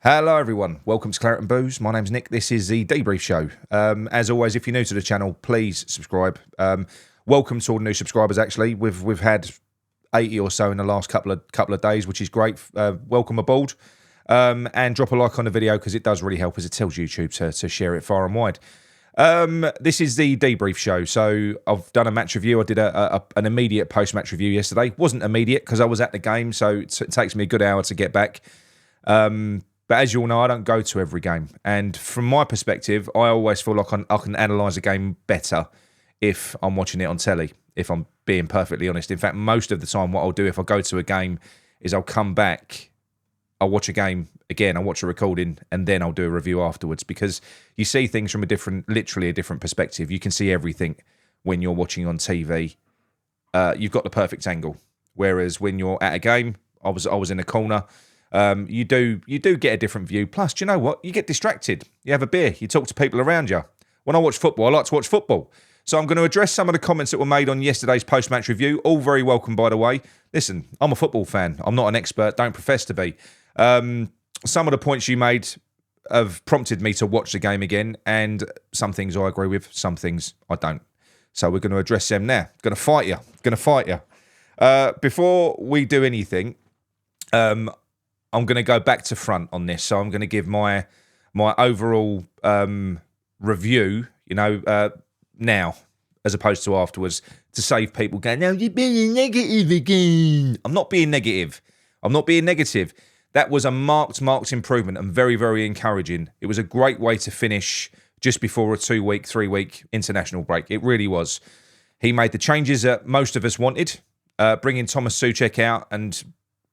Hello everyone, welcome to Claret and Booze. My name's Nick, this is the Debrief show. As always, if you're new to the channel, please subscribe. Welcome to all the new subscribers actually. We've had 80 or so in the last couple of days, which is great. Welcome aboard. And drop a like on the video because it does really help as it tells YouTube to share it far and wide. This is the Debrief show. So I've done a match review. I did an immediate post-match review yesterday. Wasn't immediate because I was at the game, so it takes me a good hour to get back. But as you all know, I don't go to every game. And from my perspective, I always feel like I can analyse a game better if I'm watching it on telly, if I'm being perfectly honest. In fact, most of the time what I'll do if I go to a game is I'll come back, I'll watch a game again, I'll watch a recording, and then I'll do a review afterwards because you see things from literally a different perspective. You can see everything when you're watching on TV. You've got the perfect angle. Whereas when you're at a game, I was in a corner. You do get a different view. Plus, do you know what? You get distracted. You have a beer. You talk to people around you. When I watch football, I like to watch football. So I'm going to address some of the comments that were made on yesterday's post-match review. All very welcome, by the way. Listen, I'm a football fan. I'm not an expert. Don't profess to be. Some of the points you made have prompted me to watch the game again, and some things I agree with, some things I don't. So we're going to address them now. Going to fight you. Before we do anything, I'm going to go back to front on this. So I'm going to give my overall review, now, as opposed to afterwards, to save people going, no, you're being negative again. I'm not being negative. That was a marked improvement and very, very encouraging. It was a great way to finish just before a 3-week international break. It really was. He made the changes that most of us wanted, bringing Thomas Souček out and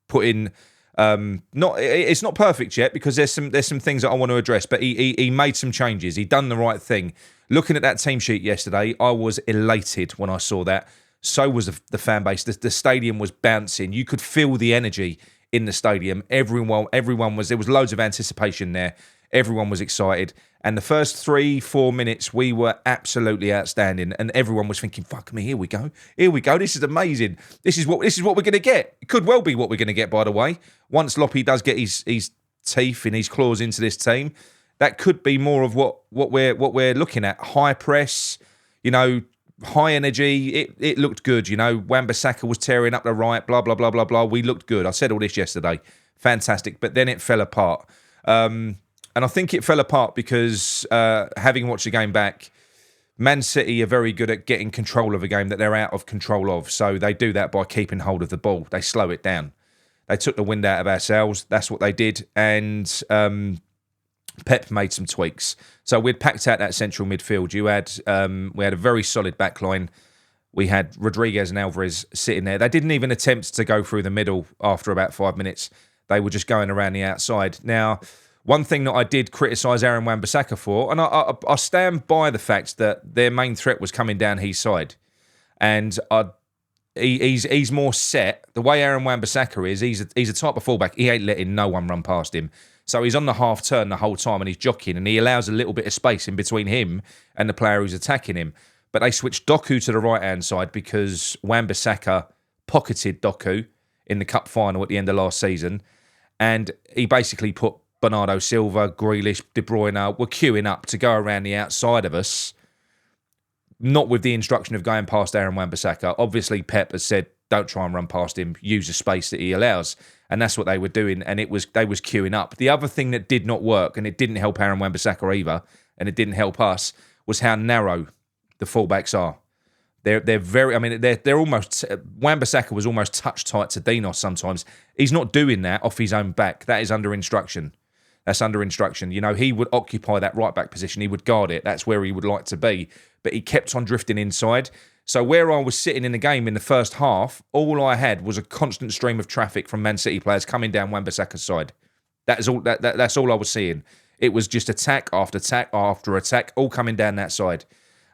putting... it's not perfect yet because there's some things that I want to address, but he made some changes. He done the right thing. Looking at that team sheet yesterday, I was elated when I saw that. So was the fan base. The stadium was bouncing. You could feel the energy in the stadium. Everyone was. There was loads of anticipation there. Everyone was excited. And the first 3-4 minutes, we were absolutely outstanding. And everyone was thinking, fuck me, here we go. This is amazing. This is what we're going to get. It could well be what we're going to get, by the way. Once Loppy does get his teeth and his claws into this team, that could be more of what we're looking at. High press, high energy. It looked good. Wan-Bissaka was tearing up the right, blah, blah, blah, blah, blah. We looked good. I said all this yesterday. Fantastic. But then it fell apart. And I think it fell apart because, having watched the game back, Man City are very good at getting control of a game that they're out of control of. So they do that by keeping hold of the ball. They slow it down. They took the wind out of our sails. That's what they did. And Pep made some tweaks. So we'd packed out that central midfield. We had a very solid back line. We had Rodriguez and Alvarez sitting there. They didn't even attempt to go through the middle after about 5 minutes. They were just going around the outside. Now... one thing that I did criticise Aaron Wan-Bissaka for, and I stand by the fact that their main threat was coming down his side. And he's more set. The way Aaron Wan-Bissaka is, he's a type of fullback. He ain't letting no one run past him. So he's on the half turn the whole time and he's jockeying and he allows a little bit of space in between him and the player who's attacking him. But they switched Doku to the right-hand side because Wan-Bissaka pocketed Doku in the cup final at the end of last season. And he basically put Bernardo Silva, Grealish, De Bruyne were queuing up to go around the outside of us, not with the instruction of going past Aaron Wan-Bissaka. Obviously, Pep has said, don't try and run past him, use the space that he allows. And that's what they were doing, and they was queuing up. The other thing that did not work, and it didn't help Aaron Wan-Bissaka either, and it didn't help us, was how narrow the fullbacks are. They're very, they're almost, Wan-Bissaka was almost touch tight to Dinos sometimes. He's not doing that off his own back. That is under instruction. That's under instruction. He would occupy that right-back position. He would guard it. That's where he would like to be. But he kept on drifting inside. So where I was sitting in the game in the first half, all I had was a constant stream of traffic from Man City players coming down Wan-Bissaka's side. That's all I was seeing. It was just attack after attack after attack, all coming down that side.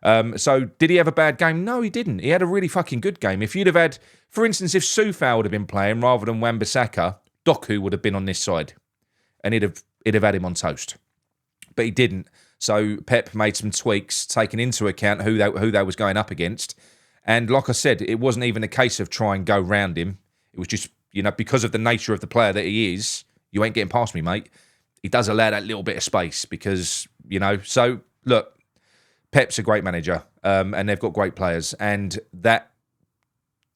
So did he have a bad game? No, he didn't. He had a really fucking good game. If you'd have had, for instance, if Soufal would have been playing rather than Wan-Bissaka, Doku would have been on this side. And he'd have had him on toast. But he didn't. So Pep made some tweaks, taking into account who they was going up against. And like I said, it wasn't even a case of try and go round him. It was just, because of the nature of the player that he is, you ain't getting past me, mate. he does allow that little bit of space because, so look, Pep's a great manager and they've got great players, and that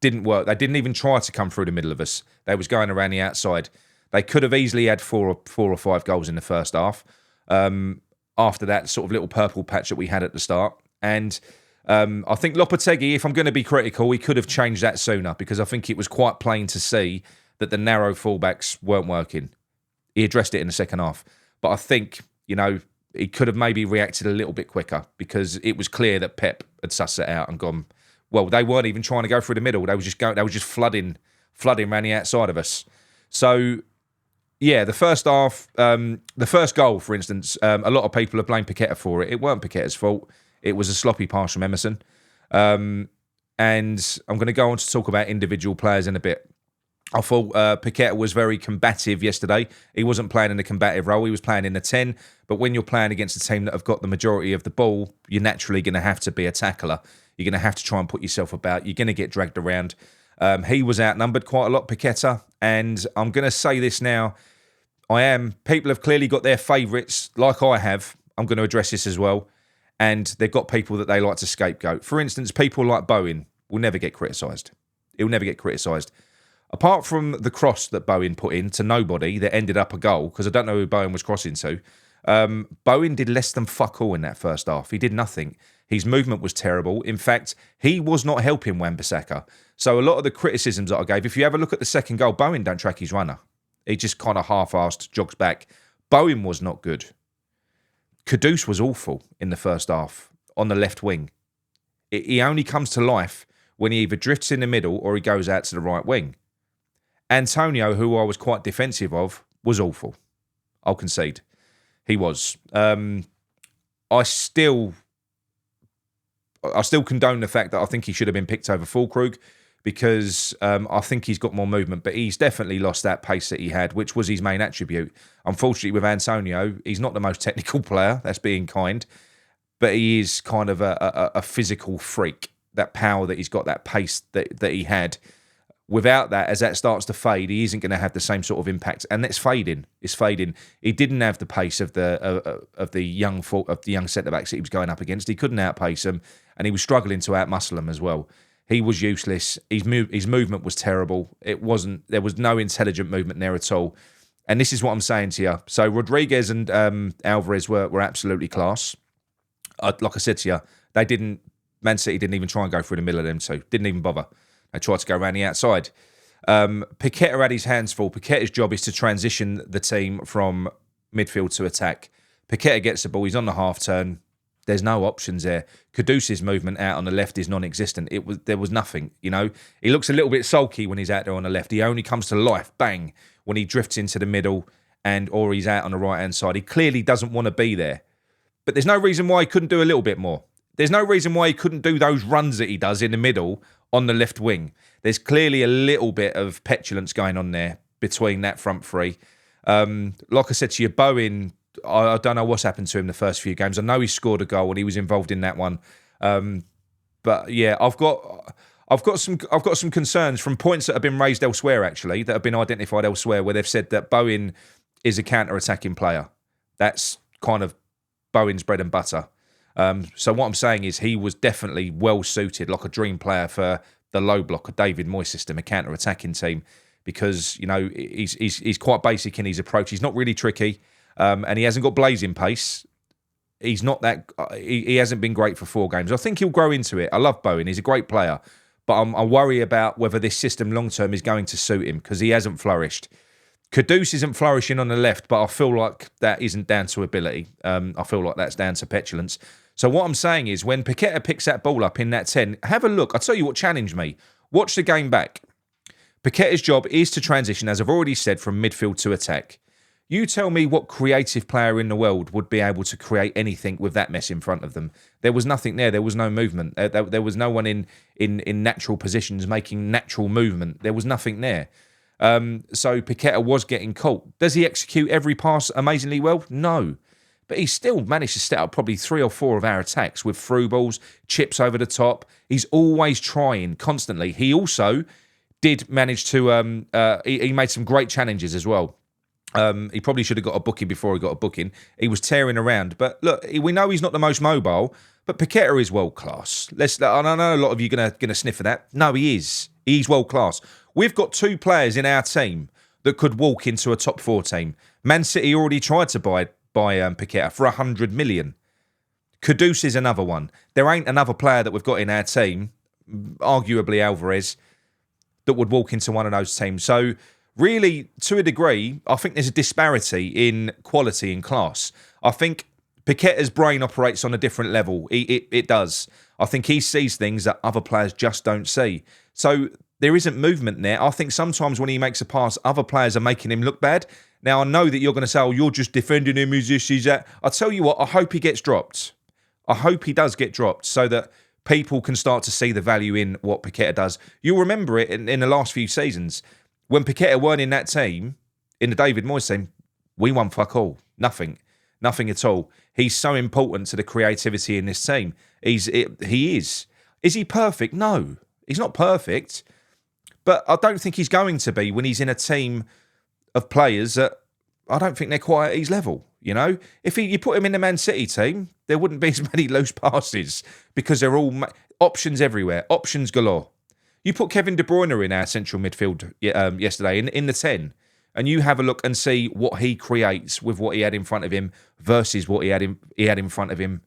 didn't work. They didn't even try to come through the middle of us. They was going around the outside. They could have easily had four or five goals in the first half after that sort of little purple patch that we had at the start. And I think Lopetegui, if I'm going to be critical, he could have changed that sooner, because I think it was quite plain to see that the narrow fullbacks weren't working. He addressed it in the second half. But I think, he could have maybe reacted a little bit quicker, because it was clear that Pep had sussed it out and gone, well, they weren't even trying to go through the middle. They were just flooding around the outside of us. So, yeah, the first half, the first goal, for instance, a lot of people have blamed Paqueta for it. It weren't Paqueta's fault. It was a sloppy pass from Emerson. And I'm going to go on to talk about individual players in a bit. I thought Paqueta was very combative yesterday. He wasn't playing in a combative role. He was playing in the 10. But when you're playing against a team that have got the majority of the ball, you're naturally going to have to be a tackler. You're going to have to try and put yourself about. You're going to get dragged around. He was outnumbered quite a lot, Paqueta. And I'm going to say this now. People have clearly got their favourites, like I have. I'm going to address this as well. And they've got people that they like to scapegoat. For instance, people like Bowen will never get criticised. He'll never get criticised. Apart from the cross that Bowen put in to nobody that ended up a goal, because I don't know who Bowen was crossing to, Bowen did less than fuck all in that first half. He did nothing. His movement was terrible. In fact, he was not helping Wan-Bissaka. So a lot of the criticisms that I gave, if you have a look at the second goal, Bowen don't track his runner. He just kind of half-assed, jogs back. Bowen was not good. Kudus was awful in the first half on the left wing. He only comes to life when he either drifts in the middle or he goes out to the right wing. Antonio, who I was quite defensive of, was awful. I'll concede. He was. I still condone the fact that I think he should have been picked over Fulkrug, because I think he's got more movement, but he's definitely lost that pace that he had, which was his main attribute. Unfortunately, with Antonio, he's not the most technical player, that's being kind, but he is kind of a physical freak. That power that he's got, that pace that he had. Without that, as that starts to fade, he isn't going to have the same sort of impact, and it's fading. It's fading. He didn't have the pace of the young centre backs that he was going up against. He couldn't outpace them, and he was struggling to outmuscle them as well. He was useless. His movement was terrible. There was no intelligent movement there at all. And this is what I'm saying to you. So Rodriguez and Alvarez were absolutely class. Like I said to you, Man City didn't even try and go through the middle of them two. Didn't even bother. They tried to go around the outside. Paqueta had his hands full. Paqueta's job is to transition the team from midfield to attack. Paqueta gets the ball. He's on the half turn. There's no options there. Kudus's movement out on the left is non-existent. There was nothing, He looks a little bit sulky when he's out there on the left. He only comes to life, bang, when he drifts into the middle or he's out on the right-hand side. He clearly doesn't want to be there. But there's no reason why he couldn't do a little bit more. There's no reason why he couldn't do those runs that he does in the middle on the left wing. There's clearly a little bit of petulance going on there between that front three. Like I said to you, Bowen, I don't know what's happened to him the first few games. I know he scored a goal and he was involved in that one. But yeah, I've got some concerns from points that have been raised elsewhere, actually, that have been identified elsewhere, where they've said that Bowen is a counter-attacking player. That's kind of Bowen's bread and butter. So what I'm saying is he was definitely well suited, like a dream player for the low block, a David Moyes system, a counter-attacking team, because he's quite basic in his approach. He's not really tricky, and he hasn't got blazing pace. He's not that. He hasn't been great for 4 games. I think he'll grow into it. I love Bowen. He's a great player, but I worry about whether this system long term is going to suit him, because he hasn't flourished. Kudus isn't flourishing on the left, but I feel like that isn't down to ability. I feel like that's down to petulance. So what I'm saying is, when Paqueta picks that ball up in that 10, have a look. I'll tell you what challenged me. Watch the game back. Paqueta's job is to transition, as I've already said, from midfield to attack. You tell me what creative player in the world would be able to create anything with that mess in front of them. There was nothing there. There was no movement. There was no one in natural positions making natural movement. There was nothing there. So Paqueta was getting caught. Does he execute every pass amazingly well? No. But he still managed to set up probably 3 or 4 of our attacks with through balls, chips over the top. He's always trying constantly. He also did manage to... he made some great challenges as well. He probably should have got a booking before he got a booking. He was tearing around. But look, we know he's not the most mobile, but Paqueta is world class. I know a lot of you are gonna sniff at that. No, he is. He's world class. We've got 2 players in our team that could walk into a top 4 team. Man City already tried to buy Paqueta for 100 million. Kudus is another one. There ain't another player that we've got in our team, arguably Alvarez, that would walk into one of those teams. So really, to a degree, I think there's a disparity in quality and class. I think Paqueta's brain operates on a different level. It does. I think he sees things that other players just don't see. So there isn't movement there. I think sometimes when he makes a pass, other players are making him look bad. Now, I know that you're going to say, oh, you're just defending him as this, is that. I'll tell you what, I hope he gets dropped. I hope he does get dropped so that people can start to see the value in what Paqueta does. You'll remember it in the last few seasons. When Paqueta weren't in that team, in the David Moyes team, we won fuck all. Nothing at all. He's so important to the creativity in this team. He is. Is he perfect? No, he's not perfect. But I don't think he's going to be when he's in a team of players that I don't think they're quite at his level. You know, if you put him in the Man City team, there wouldn't be as many loose passes because they're all options everywhere, options galore. You put Kevin De Bruyne in our central midfield yesterday in the 10, and you have a look and see what he creates with what he had in front of him versus what he had in front of him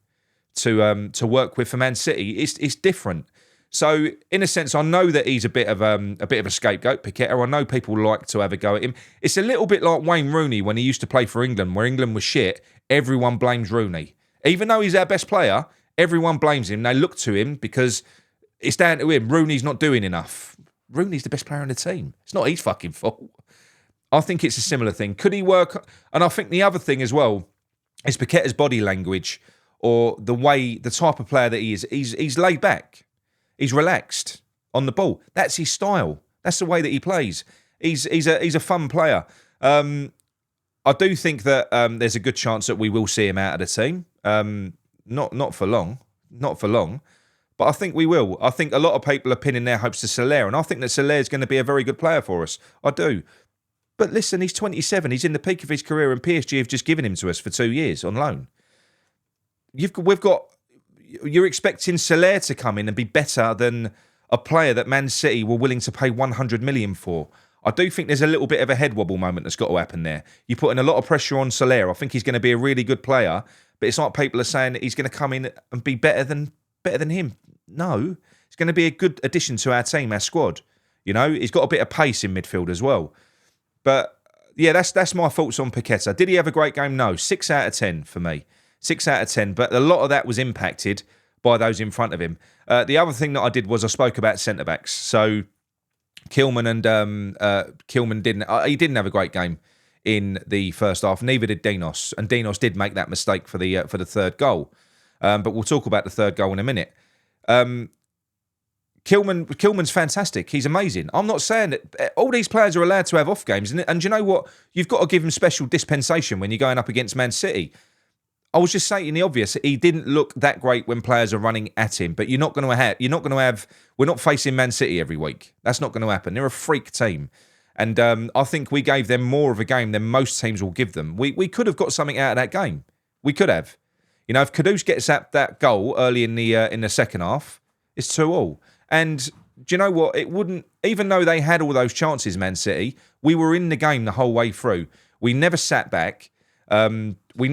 to work with for Man City. It's different. So in a sense, I know that he's a bit of a scapegoat, Paqueta. I know people like to have a go at him. It's a little bit like Wayne Rooney when he used to play for England, where England was shit. Everyone blames Rooney, even though he's our best player. Everyone blames him. They look to him because it's down to him. Rooney's not doing enough. Rooney's the best player on the team. It's not his fucking fault. I think it's a similar thing. Could he work? And I think the other thing as well is Paqueta's body language, or the type of player that he is. He's laid back. He's relaxed on the ball. That's his style. That's the way that he plays. He's a fun player. I do think that there's a good chance that we will see him out of the team. Not for long. Not for long. But I think we will. I think a lot of people are pinning their hopes to Soler, and I think that Soler is going to be a very good player for us. I do. But listen, he's 27. He's in the peak of his career, and PSG have just given him to us for 2 years on loan. You're expecting Soler to come in and be better than a player that Man City were willing to pay 100 million for. I do think there's a little bit of a head wobble moment that's got to happen there. You're putting a lot of pressure on Soler. I think he's going to be a really good player, but it's like people are saying that he's going to come in and be better than him. No, he's going to be a good addition to our team, our squad. You know, he's got a bit of pace in midfield as well. But yeah, that's my thoughts on Paqueta. Did he have a great game? No, 6 out of 10 for me. 6 out of 10, but a lot of that was impacted by those in front of him. The other thing that I did was I spoke about centre-backs. So Kilman didn't have a great game in the first half. Neither did Dinos, and Dinos did make that mistake for the third goal. But we'll talk about the third goal in a minute. Kilman's fantastic. He's amazing. I'm not saying that all these players are allowed to have off games, and you know what? You've got to give them special dispensation when you're going up against Man City. I was just saying the obvious. He didn't look that great when players are running at him, but you're not going to have. We're not facing Man City every week. That's not going to happen. They're a freak team, and I think we gave them more of a game than most teams will give them. We could have got something out of that game. We could have. You know, if Kudus gets that goal early in the second half, it's 2-2. And do you know what? It wouldn't. Even though they had all those chances, Man City, we were in the game the whole way through. We never sat back. We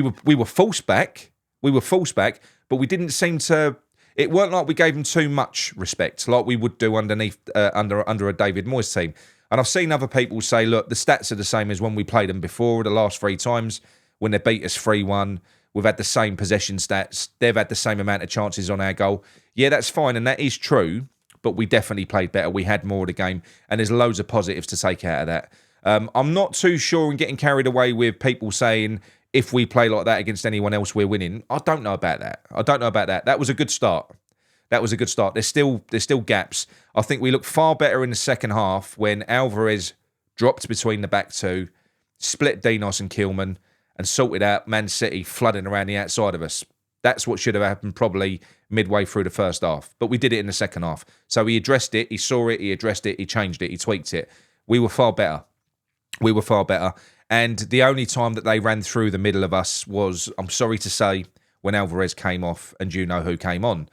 were forced back. We were forced back, but we didn't seem to. It weren't like we gave them too much respect, like we would do under a David Moyes team. And I've seen other people say, look, the stats are the same as when we played them before. The last 3 times when they beat us 3-1, we've had the same possession stats. They've had the same amount of chances on our goal. Yeah, that's fine, and that is true. But we definitely played better. We had more of the game, and there's loads of positives to take out of that. I'm not too sure in getting carried away with people saying if we play like that against anyone else, we're winning. I don't know about that. That was a good start. There's still gaps. I think we looked far better in the second half when Alvarez dropped between the back two, split Dinos and Kilman, and sorted out Man City flooding around the outside of us. That's what should have happened probably midway through the first half. But we did it in the second half. So he addressed it, he saw it, he addressed it, he changed it, he tweaked it. We were far better. We were far better. And the only time that they ran through the middle of us was, I'm sorry to say, when Alvarez came off and you know who came on.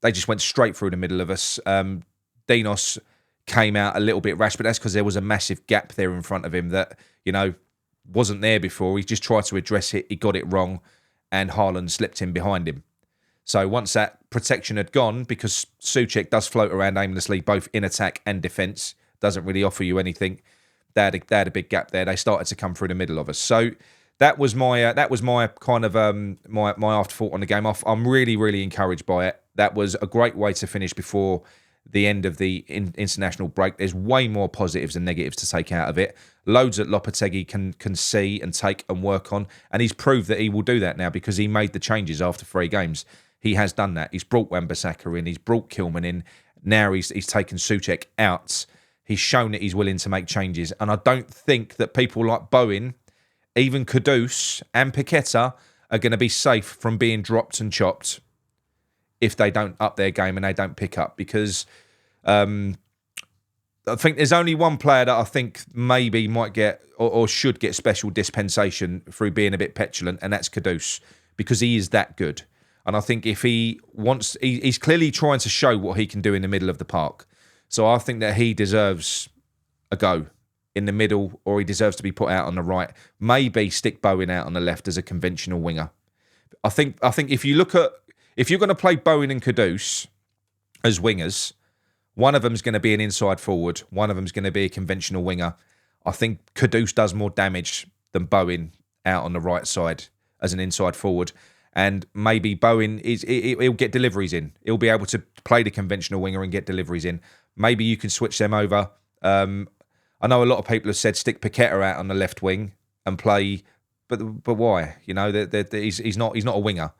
They just went straight through the middle of us. Dinos came out a little bit rash, but that's because there was a massive gap there in front of him that, wasn't there before. He just tried to address it. He got it wrong, and Haaland slipped in behind him. So once that protection had gone, because Souček does float around aimlessly, both in attack and defence, doesn't really offer you anything. They had a big gap there. They started to come through the middle of us. So that was my kind of my afterthought on the game. I'm really, really encouraged by it. That was a great way to finish before the end of the international break. There's way more positives than negatives to take out of it. Loads that Lopetegui can see and take and work on, and he's proved that he will do that now because he made the changes after 3 games. He has done that. He's brought Wan-Bissaka in. He's brought Kilman in. Now he's taken Souček out. He's shown that he's willing to make changes, and I don't think that people like Bowen, even Kudus and Paqueta, are going to be safe from being dropped and chopped if they don't up their game and they don't pick up, because I think there's only one player that I think maybe might get or should get special dispensation through being a bit petulant, and that's Kudus, because he is that good. And I think if he wants, he's clearly trying to show what he can do in the middle of the park. So I think that he deserves a go in the middle, or he deserves to be put out on the right. Maybe stick Bowen out on the left as a conventional winger. I think if you're going to play Bowen and Kudus as wingers, one of them's going to be an inside forward, one of them's going to be a conventional winger. I think Kudus does more damage than Bowen out on the right side as an inside forward. And maybe Bowen he'll get deliveries in. He'll be able to play the conventional winger and get deliveries in. Maybe you can switch them over. I know a lot of people have said stick Paqueta out on the left wing and play, but why? He's not a winger.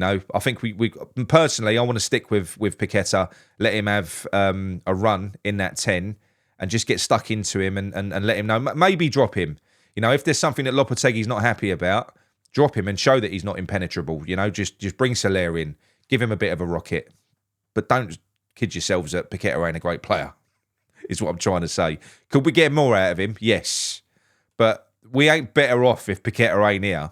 I think we personally, I want to stick with Paqueta, let him have a run in that 10 and just get stuck into him and let him know. Maybe drop him. If there's something that Lopetegui's not happy about, drop him and show that he's not impenetrable. Just bring Soler in, give him a bit of a rocket, but don't kid yourselves that Paqueta ain't a great player, is what I'm trying to say. Could we get more out of him? Yes, but we ain't better off if Paqueta ain't here.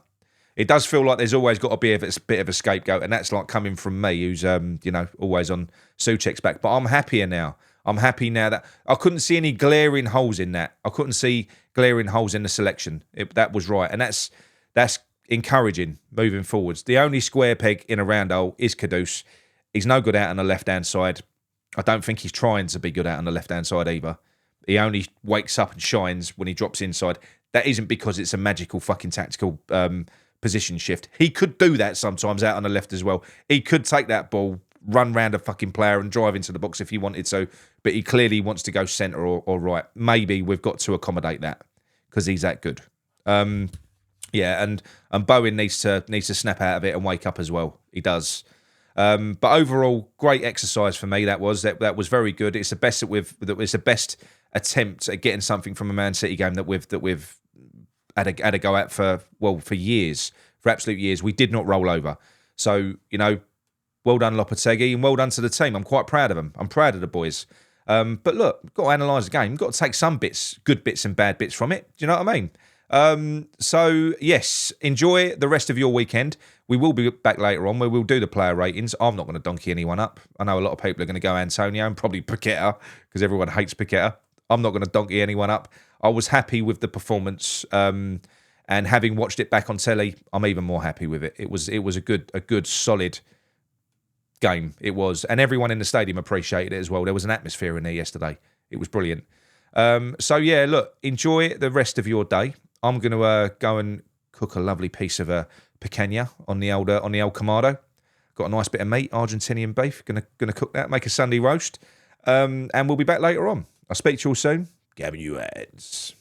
It does feel like there's always got to be a bit of a scapegoat, and that's like coming from me, who's always on Souček's back. But I'm happier now. I'm happy now that I couldn't see any glaring holes in that. I couldn't see glaring holes in the selection. That was right, and that's encouraging moving forwards. The only square peg in a round hole is Kudus. He's no good out on the left-hand side. I don't think he's trying to be good out on the left-hand side either. He only wakes up and shines when he drops inside. That isn't because it's a magical fucking tactical position shift. He could do that sometimes out on the left as well. He could take that ball, run round a fucking player and drive into the box if he wanted to, but he clearly wants to go centre or right. Maybe we've got to accommodate that because he's that good. Yeah, and Bowen needs to snap out of it and wake up as well. He does. But overall, great exercise for me. That was very good. It's the best it's the best attempt at getting something from a Man City game that we've had a go at for years, for absolute years. We did not roll over. So well done Lopetegui and well done to the team. I'm quite proud of them. I'm proud of the boys. But look, we've got to analyse the game. We've got to take some bits, good bits and bad bits from it. Do you know what I mean? So yes, enjoy the rest of your weekend. We will be back later on where we'll do the player ratings. I'm not going to donkey anyone up. I know a lot of people are going to go Antonio and probably Paqueta because everyone hates Paqueta. I'm not going to donkey anyone up. I was happy with the performance, and having watched it back on telly, I'm even more happy with it. It was a good solid game. It was, and everyone in the stadium appreciated it as well. There was an atmosphere in there yesterday. It was brilliant. So yeah, look, enjoy the rest of your day. I'm going to go and cook a lovely piece of picanha on the old Kamado. Got a nice bit of meat, Argentinian beef. Going to cook that, make a Sunday roast, and we'll be back later on. I'll speak to you all soon. Gavin, you ads.